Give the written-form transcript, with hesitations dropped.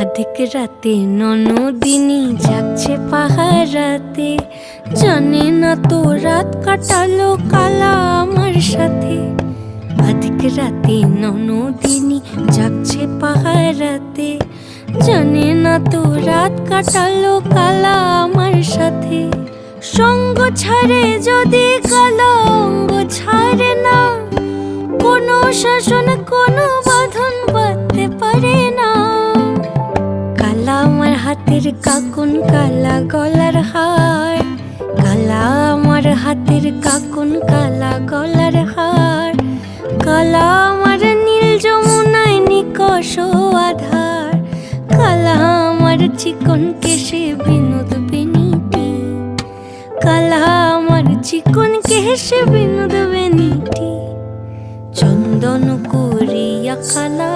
অধিক রাতে ননদিনী যাচ্ছে পাহারাতে, জানে না তো রাত কাটালো কালা আমার সাথে। অধিক রাতে ননদিনী যাচ্ছে পাহারাতে, জানে না তো রাত কাটালো কালা আমার সাথে। সঙ্গ ছাড়ে যদি কালা অঙ্গ ছাড়ে না, কোনো শাসন কোনো বাঁধন বাঁধতে পারে না। কালা আমার হাতের কাকুন কালা গলার হার, কালা আমার হাতের কাকুন কালা গলার হার। কালা আমার নীল যমুনায় নিকষ আধার, কালা আমার চিকন কেশে বিনোদ বেনিটি, কালা আমার চিকন কেশে বিনোদ বেনিটি। চন্দন করিয়া কালা